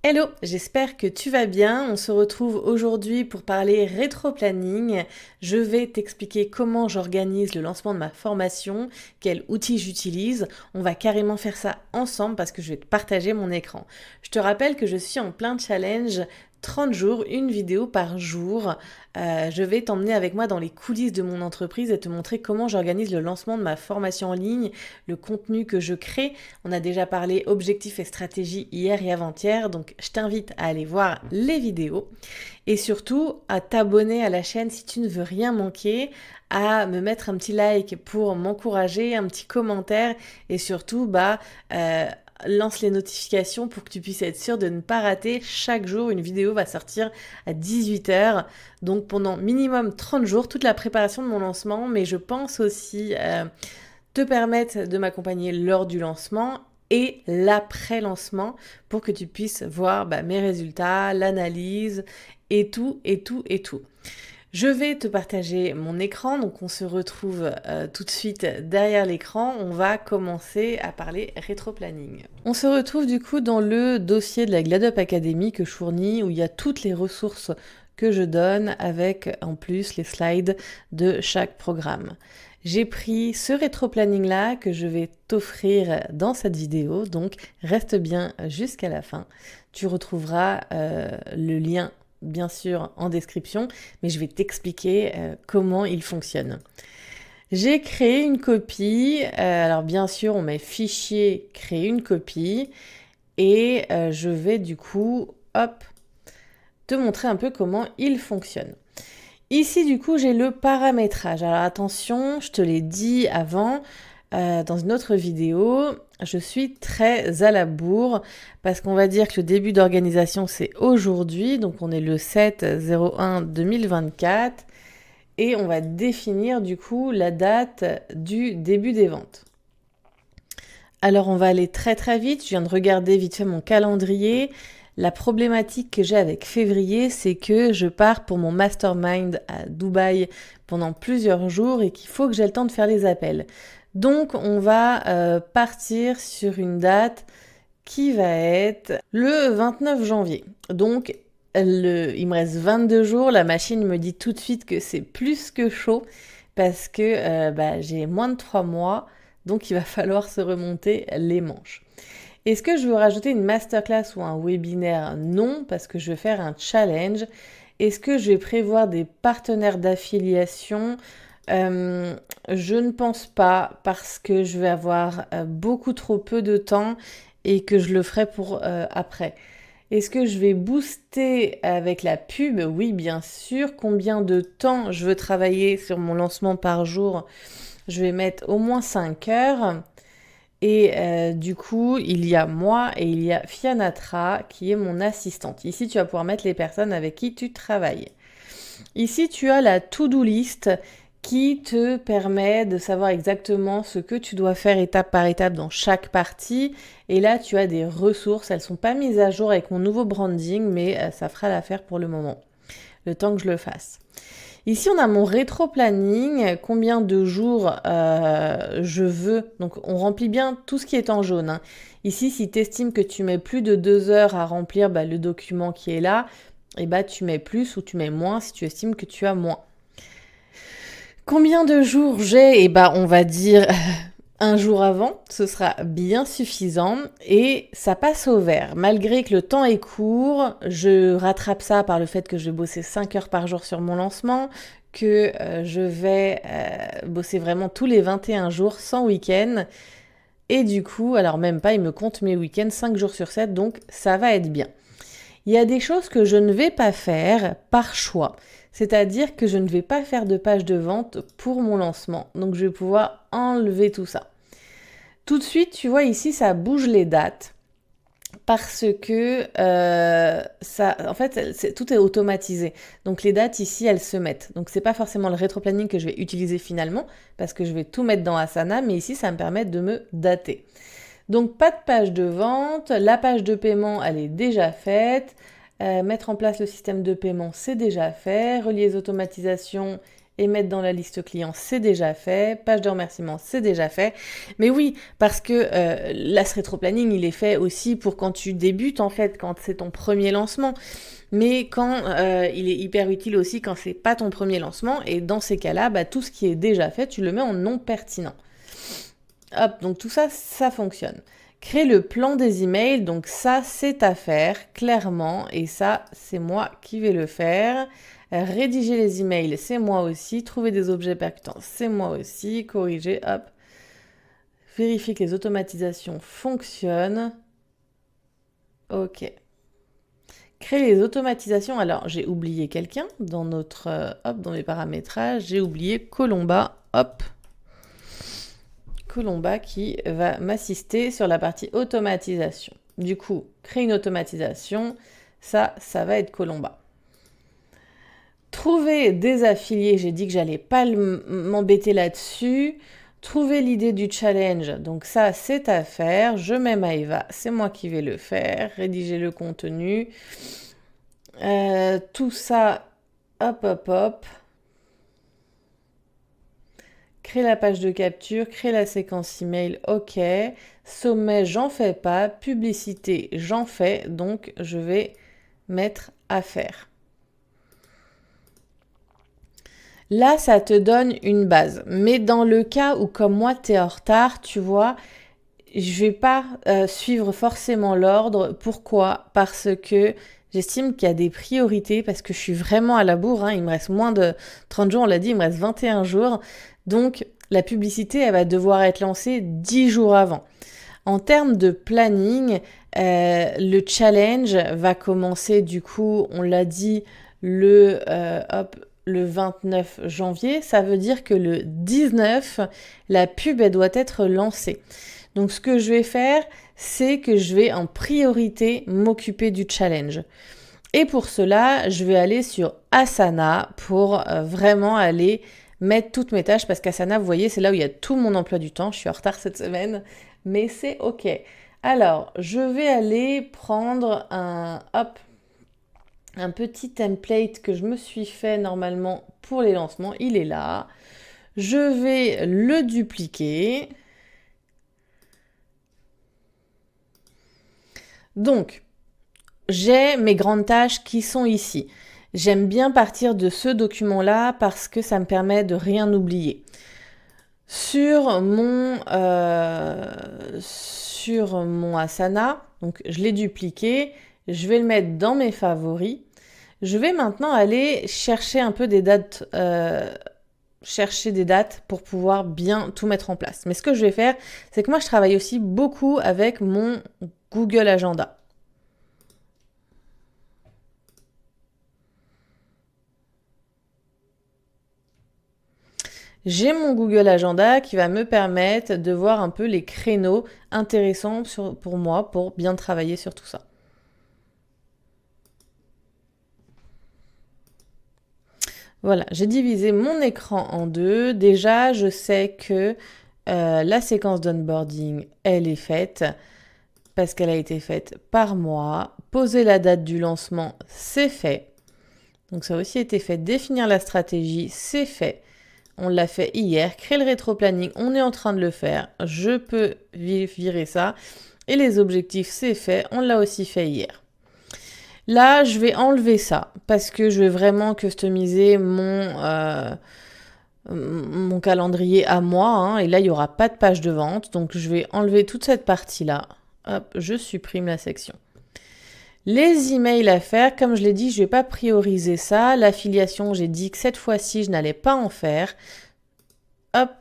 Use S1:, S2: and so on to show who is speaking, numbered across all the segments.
S1: Hello, j'espère que tu vas bien. On se retrouve aujourd'hui pour parler rétro-planning. Je vais t'expliquer comment j'organise le lancement de ma formation, quels outils j'utilise. On va carrément faire ça ensemble parce que je vais te partager mon écran. Je te rappelle que je suis en plein challenge 30 jours, une vidéo par jour. Je vais t'emmener avec moi dans les coulisses de mon entreprise et te montrer comment j'organise le lancement de ma formation en ligne, le contenu que je crée. On a déjà parlé objectifs et stratégies hier et avant-hier, donc je t'invite à aller voir les vidéos et surtout à t'abonner à la chaîne si tu ne veux rien manquer, à me mettre un petit like pour m'encourager, un petit commentaire et surtout lance les notifications pour que tu puisses être sûr de ne pas rater. Chaque jour, une vidéo va sortir à 18h. Donc pendant minimum 30 jours, toute la préparation de mon lancement, mais je pense aussi te permettre de m'accompagner lors du lancement et l'après-lancement pour que tu puisses voir mes résultats, l'analyse et tout. Je vais te partager mon écran, donc on se retrouve tout de suite derrière l'écran. On va commencer à parler rétro-planning. On se retrouve du coup dans le dossier de la GladUp Academy que je fournis où il y a toutes les ressources que je donne avec en plus les slides de chaque programme. J'ai pris ce rétro-planning-là que je vais t'offrir dans cette vidéo, donc reste bien jusqu'à la fin. Tu retrouveras le lien bien sûr en description, mais je vais t'expliquer comment il fonctionne. J'ai créé une copie, alors bien sûr on met fichier créer une copie et je vais du coup te montrer un peu comment il fonctionne. Ici du coup j'ai le paramétrage, alors attention, je te l'ai dit avant, dans une autre vidéo, je suis très à la bourre parce qu'on va dire que le début d'organisation c'est aujourd'hui, donc on est le 7/01/2024 et on va définir du coup la date du début des ventes. Alors on va aller très très vite, je viens de regarder vite fait mon calendrier. La problématique que j'ai avec février, c'est que je pars pour mon mastermind à Dubaï pendant plusieurs jours et qu'il faut que j'ai le temps de faire les appels. Donc on va partir sur une date qui va être le 29 janvier. Donc il me reste 22 jours, la machine me dit tout de suite que c'est plus que chaud parce que j'ai moins de 3 mois, donc il va falloir se remonter les manches. Est-ce que je veux rajouter une masterclass ou un webinaire? Non, parce que je vais faire un challenge. Est-ce que je vais prévoir des partenaires d'affiliation? Je ne pense pas parce que je vais avoir beaucoup trop peu de temps et que je le ferai pour après. Est-ce que je vais booster avec la pub? Oui, bien sûr. Combien de temps je veux travailler sur mon lancement par jour? Je vais mettre au moins 5 heures. Et du coup, il y a moi et il y a Fianatra qui est mon assistante. Ici, tu vas pouvoir mettre les personnes avec qui tu travailles. Ici, tu as la to-do list qui te permet de savoir exactement ce que tu dois faire étape par étape dans chaque partie. Et là, tu as des ressources. Elles ne sont pas mises à jour avec mon nouveau branding, mais ça fera l'affaire pour le moment, le temps que je le fasse. Ici, on a mon rétro-planning, combien de jours je veux. Donc, on remplit bien tout ce qui est en jaune, hein. Ici, si tu estimes que tu mets plus de 2 heures à remplir le document qui est là, tu mets plus ou tu mets moins si tu estimes que tu as moins. Combien de jours j'ai? On va dire un jour avant, ce sera bien suffisant et ça passe au vert. Malgré que le temps est court, je rattrape ça par le fait que je vais bosser 5 heures par jour sur mon lancement, que je vais bosser vraiment tous les 21 jours sans week-end. Et du coup, alors même pas, il me compte mes week-ends 5 jours sur 7, donc ça va être bien. Il y a des choses que je ne vais pas faire par choix. C'est-à-dire que je ne vais pas faire de page de vente pour mon lancement. Donc, je vais pouvoir enlever tout ça. Tout de suite, tu vois ici, ça bouge les dates parce que tout est automatisé. Donc, les dates ici, elles se mettent. Donc, c'est pas forcément le rétro-planning que je vais utiliser finalement parce que je vais tout mettre dans Asana, mais ici, ça me permet de me dater. Donc, pas de page de vente. La page de paiement, elle est déjà faite. Mettre en place le système de paiement, c'est déjà fait. Relier les automatisations et mettre dans la liste client, c'est déjà fait. Page de remerciement, c'est déjà fait. Mais oui, parce que l'As Rétroplanning, il est fait aussi pour quand tu débutes, en fait, quand c'est ton premier lancement. Mais quand il est hyper utile aussi quand c'est pas ton premier lancement. Et dans ces cas-là, bah, tout ce qui est déjà fait, tu le mets en non pertinent. Hop, donc tout ça, ça fonctionne. Créer le plan des emails, donc ça, c'est à faire, clairement. Et ça, c'est moi qui vais le faire. Rédiger les emails, c'est moi aussi. Trouver des objets percutants, c'est moi aussi. Corriger, hop. Vérifier que les automatisations fonctionnent. Ok. Créer les automatisations. Alors, j'ai oublié quelqu'un dans notre, dans mes paramétrages. J'ai oublié Colomba, hop. Colomba qui va m'assister sur la partie automatisation. Du coup, créer une automatisation, ça va être Colomba. Trouver des affiliés, j'ai dit que j'allais pas m'embêter là-dessus. Trouver l'idée du challenge, donc ça c'est à faire. Je mets Maëva, c'est moi qui vais le faire. Rédiger le contenu. Tout ça, hop. Créer la page de capture, créer la séquence email, ok. Sommet, j'en fais pas. Publicité, j'en fais. Donc, je vais mettre à faire. Là, ça te donne une base. Mais dans le cas où, comme moi, tu es en retard, tu vois, je vais pas suivre forcément l'ordre. Pourquoi ? Parce que j'estime qu'il y a des priorités, parce que je suis vraiment à la bourre. Il me reste moins de 30 jours, on l'a dit, il me reste 21 jours. Donc, la publicité, elle va devoir être lancée 10 jours avant. En termes de planning, le challenge va commencer, du coup, on l'a dit, le 29 janvier. Ça veut dire que le 19, la pub, elle doit être lancée. Donc, ce que je vais faire, c'est que je vais en priorité m'occuper du challenge. Et pour cela, je vais aller sur Asana pour vraiment aller mettre toutes mes tâches parce qu'Asana, vous voyez, c'est là où il y a tout mon emploi du temps. Je suis en retard cette semaine, mais c'est ok. Alors, je vais aller prendre un petit template que je me suis fait normalement pour les lancements. Il est là. Je vais le dupliquer. Donc, j'ai mes grandes tâches qui sont ici. J'aime bien partir de ce document-là parce que ça me permet de rien oublier. Sur mon Asana, donc je l'ai dupliqué, je vais le mettre dans mes favoris. Je vais maintenant aller chercher un peu des dates, pour pouvoir bien tout mettre en place. Mais ce que je vais faire, c'est que moi je travaille aussi beaucoup avec mon Google Agenda. J'ai mon Google Agenda qui va me permettre de voir un peu les créneaux intéressants pour moi pour bien travailler sur tout ça. Voilà, j'ai divisé mon écran en deux. Déjà, je sais que la séquence d'onboarding, elle est faite parce qu'elle a été faite par moi. Poser la date du lancement, c'est fait. Donc ça a aussi été fait. Définir la stratégie, c'est fait. On l'a fait hier. Créer le rétro-planning, on est en train de le faire. Je peux virer ça. Et les objectifs, c'est fait. On l'a aussi fait hier. Là, je vais enlever ça parce que je vais vraiment customiser mon calendrier à moi. Et là, il n'y aura pas de page de vente. Donc, je vais enlever toute cette partie-là. Hop, je supprime la section. Les emails à faire, comme je l'ai dit, je ne vais pas prioriser ça. L'affiliation, j'ai dit que cette fois-ci, je n'allais pas en faire. Hop.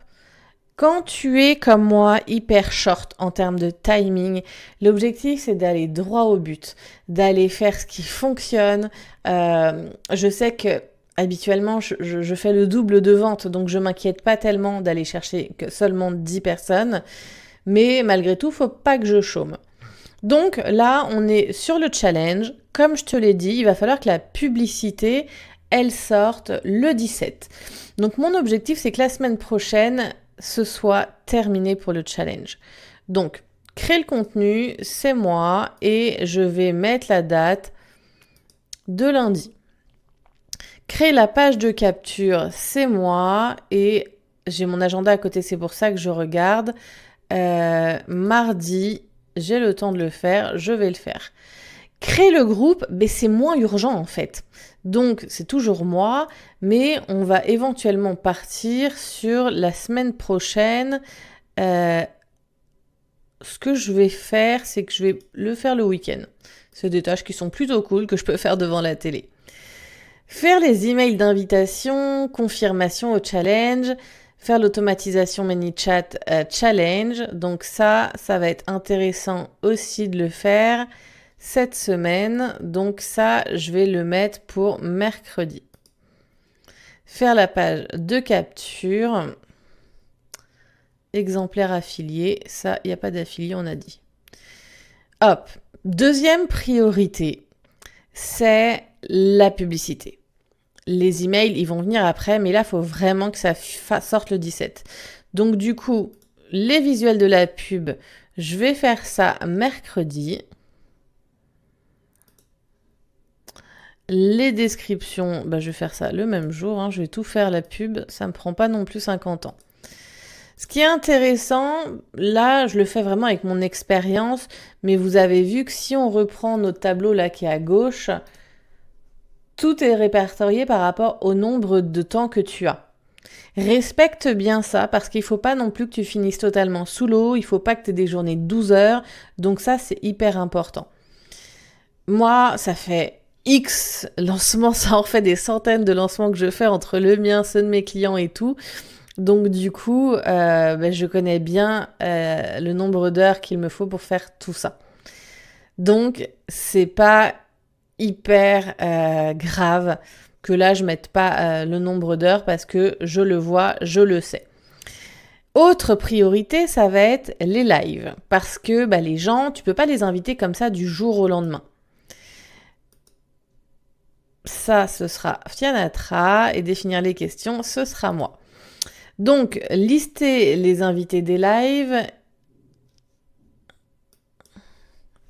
S1: Quand tu es comme moi hyper short en termes de timing, l'objectif c'est d'aller droit au but, d'aller faire ce qui fonctionne. Je sais que habituellement je fais le double de vente, donc je m'inquiète pas tellement d'aller chercher que seulement 10 personnes. Mais malgré tout, faut pas que je chôme. Donc là, on est sur le challenge. Comme je te l'ai dit, il va falloir que la publicité, elle sorte le 17. Donc mon objectif, c'est que la semaine prochaine, ce soit terminé pour le challenge. Donc, créer le contenu, c'est moi et je vais mettre la date de lundi. Créer la page de capture, c'est moi et j'ai mon agenda à côté, c'est pour ça que je regarde. Mardi, j'ai le temps de le faire, je vais le faire. Créer le groupe, mais c'est moins urgent en fait. Donc c'est toujours moi, mais on va éventuellement partir sur la semaine prochaine. Ce que je vais faire, c'est que je vais le faire le week-end. C'est des tâches qui sont plutôt cool que je peux faire devant la télé. Faire les emails d'invitation, confirmation au challenge, faire l'automatisation ManyChat challenge. Donc ça va être intéressant aussi de le faire cette semaine. Donc ça, je vais le mettre pour mercredi. Faire la page de capture. Exemplaire affilié. Ça, il n'y a pas d'affilié, on a dit. Hop. Deuxième priorité, c'est la publicité. Les emails, ils vont venir après, mais là, il faut vraiment que ça sorte le 17. Donc, du coup, les visuels de la pub, je vais faire ça mercredi. Les descriptions, je vais faire ça le même jour. Hein. Je vais tout faire la pub. Ça ne me prend pas non plus 50 ans. Ce qui est intéressant, là, je le fais vraiment avec mon expérience, mais vous avez vu que si on reprend notre tableau là qui est à gauche, tout est répertorié par rapport au nombre de temps que tu as. Respecte bien ça parce qu'il ne faut pas non plus que tu finisses totalement sous l'eau, il ne faut pas que tu aies des journées de 12 heures, donc ça c'est hyper important. Moi, ça fait X lancements, ça en fait des centaines de lancements que je fais entre le mien, ceux de mes clients et tout. Donc du coup, je connais bien le nombre d'heures qu'il me faut pour faire tout ça. Donc, c'est pas hyper grave que là, je mette pas le nombre d'heures parce que je le vois, je le sais. Autre priorité, ça va être les lives. Parce que les gens, tu peux pas les inviter comme ça du jour au lendemain. Ça, ce sera Fianatra et définir les questions, ce sera moi. Donc, lister les invités des lives.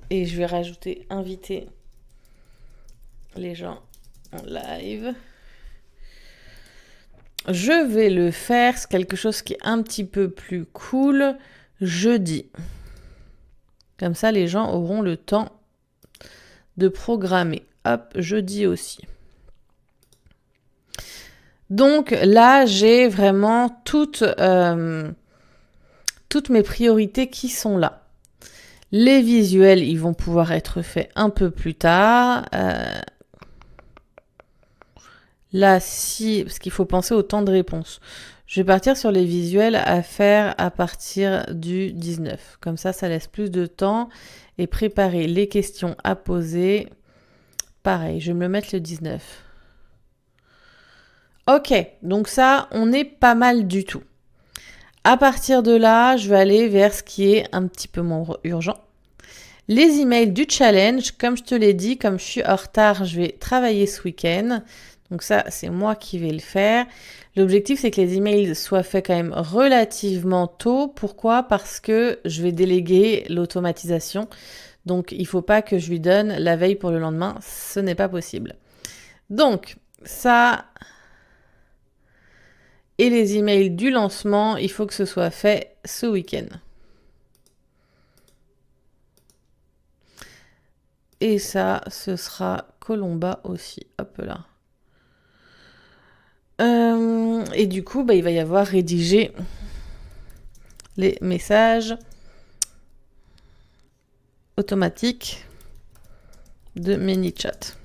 S1: Et je vais rajouter inviter les gens en live. Je vais le faire, c'est quelque chose qui est un petit peu plus cool, jeudi. Comme ça, les gens auront le temps de programmer. Hop, jeudi aussi. Donc là, j'ai vraiment toutes mes priorités qui sont là. Les visuels, ils vont pouvoir être faits un peu plus tard. Là, parce qu'il faut penser au temps de réponse. Je vais partir sur les visuels à faire à partir du 19. Comme ça laisse plus de temps et préparer les questions à poser. Pareil, je vais me le mettre le 19. Ok, donc ça, on est pas mal du tout. À partir de là, je vais aller vers ce qui est un petit peu moins urgent. Les emails du challenge, comme je te l'ai dit, comme je suis en retard, je vais travailler ce week-end. Donc ça, c'est moi qui vais le faire. L'objectif, c'est que les emails soient faits quand même relativement tôt. Pourquoi ? Parce que je vais déléguer l'automatisation. Donc, il ne faut pas que je lui donne la veille pour le lendemain. Ce n'est pas possible. Donc, ça... Et les emails du lancement, il faut que ce soit fait ce week-end. Et ça, ce sera Colomba aussi. Hop là. Et du coup, il va y avoir rédigé les messages automatiques de ManyChat.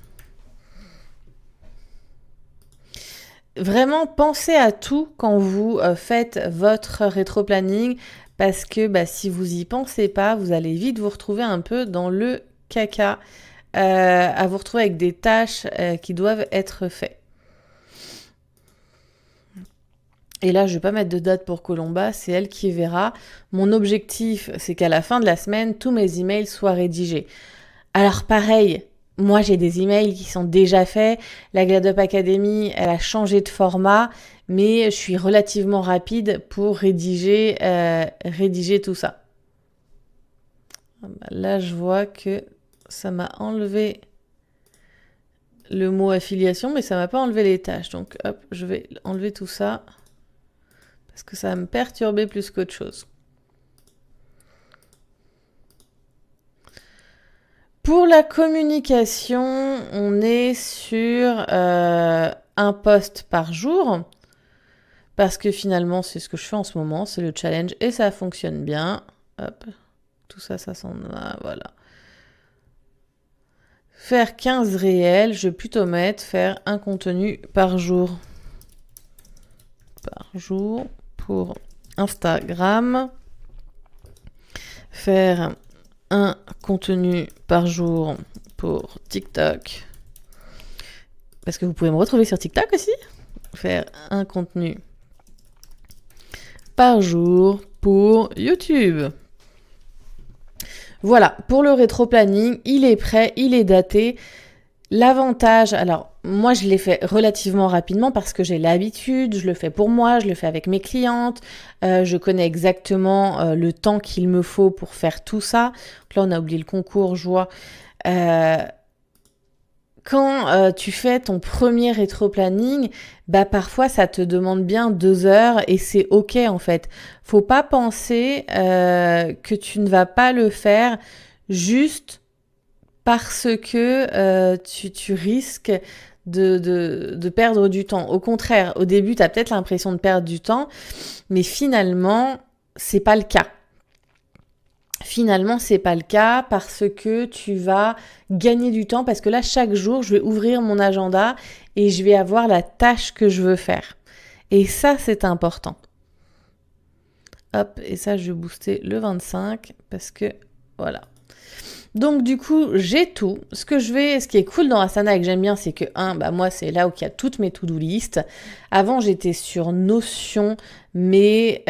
S1: Vraiment, pensez à tout quand vous faites votre rétro-planning parce que si vous y pensez pas, vous allez vite vous retrouver un peu dans le caca, à vous retrouver avec des tâches qui doivent être faites. Et là, je ne vais pas mettre de date pour Colomba, c'est elle qui verra. Mon objectif, c'est qu'à la fin de la semaine, tous mes emails soient rédigés. Alors pareil, moi j'ai des emails qui sont déjà faits. La GladUp Academy, elle a changé de format, mais je suis relativement rapide pour rédiger tout ça. Là, je vois que ça m'a enlevé le mot affiliation, mais ça m'a pas enlevé les tâches. Donc hop, je vais enlever tout ça parce que ça va me perturber plus qu'autre chose. Pour la communication, on est sur un post par jour parce que finalement, c'est ce que je fais en ce moment, c'est le challenge et ça fonctionne bien. Hop, tout ça, ça s'en va, voilà. Faire 15 réels, je vais plutôt mettre faire un contenu par jour. Par jour pour Instagram. Faire un contenu par jour pour TikTok. Parce que vous pouvez me retrouver sur TikTok aussi. Faire un contenu par jour pour YouTube. Voilà, pour le rétro-planning, il est prêt, il est daté. L'avantage, alors moi je l'ai fait relativement rapidement parce que j'ai l'habitude, je le fais pour moi, je le fais avec mes clientes, je connais exactement le temps qu'il me faut pour faire tout ça. Donc là on a oublié le concours, je vois. Quand tu fais ton premier rétro-planning, bah parfois ça te demande bien 2 heures et c'est ok en fait. Faut pas penser que tu ne vas pas le faire juste parce que tu risques de perdre du temps. Au contraire, au début, tu as peut-être l'impression de perdre du temps, mais finalement, c'est pas le cas. Finalement, c'est pas le cas parce que tu vas gagner du temps parce que là, chaque jour, je vais ouvrir mon agenda et je vais avoir la tâche que je veux faire. Et ça, c'est important. Hop, et ça, je vais booster le 25 parce que, voilà. Donc du coup, j'ai tout. Ce qui est cool dans Asana et que j'aime bien, c'est que moi c'est là où il y a toutes mes to-do list. Avant, j'étais sur Notion, mais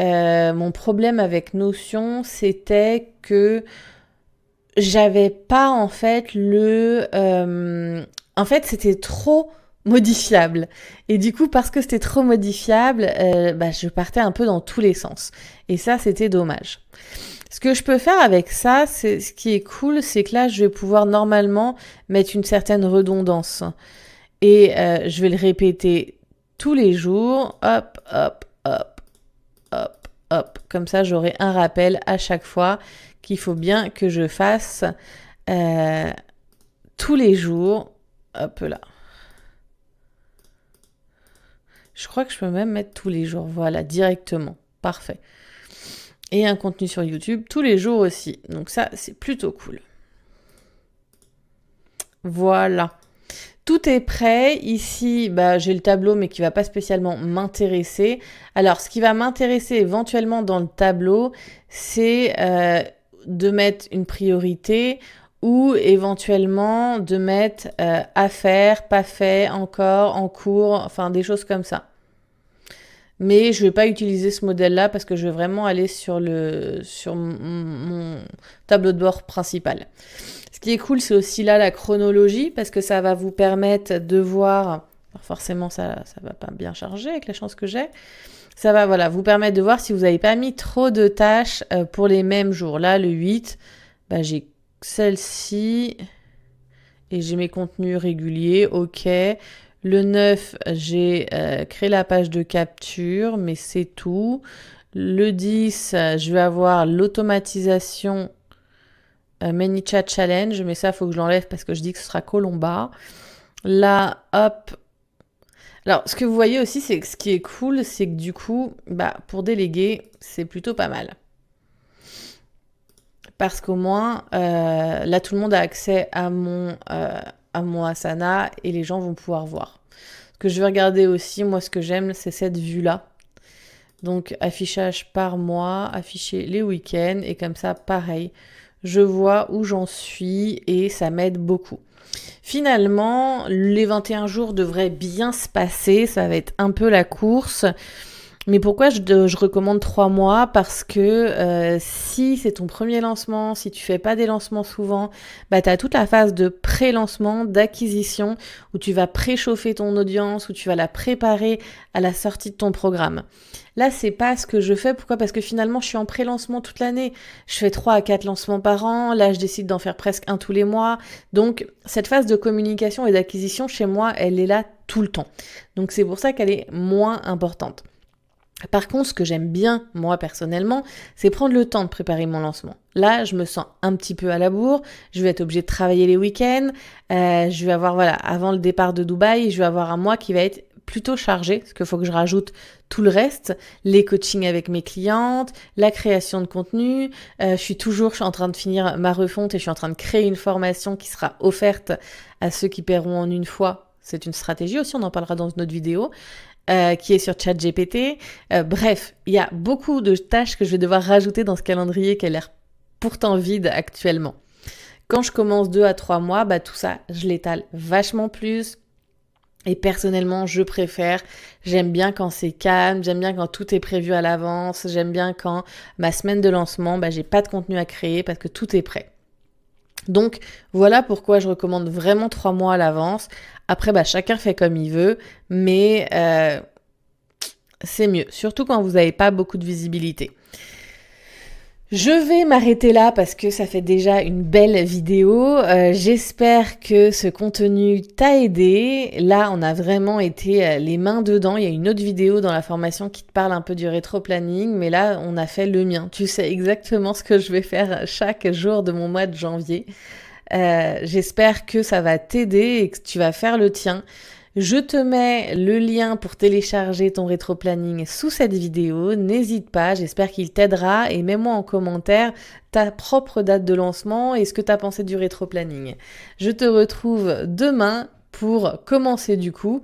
S1: mon problème avec Notion, c'était que j'avais pas en fait c'était trop modifiable. Et du coup, parce que c'était trop modifiable, je partais un peu dans tous les sens. Et ça, c'était dommage. Ce que je peux faire avec ça, c'est ce qui est cool, c'est que là, je vais pouvoir normalement mettre une certaine redondance. Et je vais le répéter tous les jours. Hop, hop, hop, hop, hop. Comme ça, j'aurai un rappel à chaque fois qu'il faut bien que je fasse tous les jours. Hop là. Je crois que je peux même mettre tous les jours. Voilà, directement. Parfait. Et un contenu sur YouTube tous les jours aussi. Donc ça, c'est plutôt cool. Voilà. Tout est prêt. Ici, j'ai le tableau, mais qui ne va pas spécialement m'intéresser. Alors, ce qui va m'intéresser éventuellement dans le tableau, c'est de mettre une priorité ou éventuellement de mettre à faire, pas fait, encore, en cours, enfin des choses comme ça. Mais je ne vais pas utiliser ce modèle-là parce que je vais vraiment aller sur mon tableau de bord principal. Ce qui est cool, c'est aussi là la chronologie parce que ça va vous permettre de voir... Alors forcément, ça va pas bien charger avec la chance que j'ai. Ça va vous permettre de voir si vous n'avez pas mis trop de tâches pour les mêmes jours. Là, le 8, j'ai celle-ci et j'ai mes contenus réguliers. Ok. Le 9, j'ai créé la page de capture, mais c'est tout. Le 10, je vais avoir l'automatisation ManyChat Challenge, mais ça, il faut que je l'enlève parce que je dis que ce sera Colomba. Là, hop. Alors, ce que vous voyez aussi, c'est que ce qui est cool, c'est que du coup, pour déléguer, c'est plutôt pas mal. Parce qu'au moins, là, tout le monde a accès à mon Asana et les gens vont pouvoir voir. Ce que je vais regarder aussi, moi, ce que j'aime, c'est cette vue-là. Donc, affichage par mois, afficher les week-ends et comme ça, pareil, je vois où j'en suis et ça m'aide beaucoup. Finalement, les 21 jours devraient bien se passer. Ça va être un peu la course. Mais pourquoi je recommande 3 mois? Parce que si c'est ton premier lancement, si tu fais pas des lancements souvent, bah, tu as toute la phase de pré-lancement, d'acquisition, où tu vas préchauffer ton audience, où tu vas la préparer à la sortie de ton programme. Là, c'est pas ce que je fais. Pourquoi? Parce que finalement, je suis en pré-lancement toute l'année. Je fais 3 à 4 lancements par an. Là, je décide d'en faire presque un tous les mois. Donc, cette phase de communication et d'acquisition, chez moi, elle est là tout le temps. Donc, c'est pour ça qu'elle est moins importante. Par contre, ce que j'aime bien, moi personnellement, c'est prendre le temps de préparer mon lancement. Là, je me sens un petit peu à la bourre, je vais être obligée de travailler les week-ends, je vais avoir, voilà, avant le départ de Dubaï, je vais avoir un mois qui va être plutôt chargé, parce qu'il faut que je rajoute tout le reste, les coachings avec mes clientes, la création de contenu, je suis en train de finir ma refonte et je suis en train de créer une formation qui sera offerte à ceux qui paieront en une fois. C'est une stratégie aussi, on en parlera dans une autre vidéo. Qui est sur ChatGPT. Bref, il y a beaucoup de tâches que je vais devoir rajouter dans ce calendrier qui a l'air pourtant vide actuellement. Quand je commence 2 à 3 mois, bah tout ça, je l'étale vachement plus. Et personnellement, je préfère. J'aime bien quand c'est calme, j'aime bien quand tout est prévu à l'avance, j'aime bien quand ma semaine de lancement, bah j'ai pas de contenu à créer parce que tout est prêt. Donc voilà pourquoi je recommande vraiment 3 mois à l'avance. Après, bah, chacun fait comme il veut, mais c'est mieux, surtout quand vous n'avez pas beaucoup de visibilité. Je vais m'arrêter là parce que ça fait déjà une belle vidéo. J'espère que ce contenu t'a aidé. Là, on a vraiment été les mains dedans. Il y a une autre vidéo dans la formation qui te parle un peu du rétro-planning, mais là, on a fait le mien. Tu sais exactement ce que je vais faire chaque jour de mon mois de janvier. J'espère que ça va t'aider et que tu vas faire le tien. Je te mets le lien pour télécharger ton rétro-planning sous cette vidéo. N'hésite pas, j'espère qu'il t'aidera et mets-moi en commentaire ta propre date de lancement et ce que tu as pensé du rétro-planning. Je te retrouve demain pour commencer du coup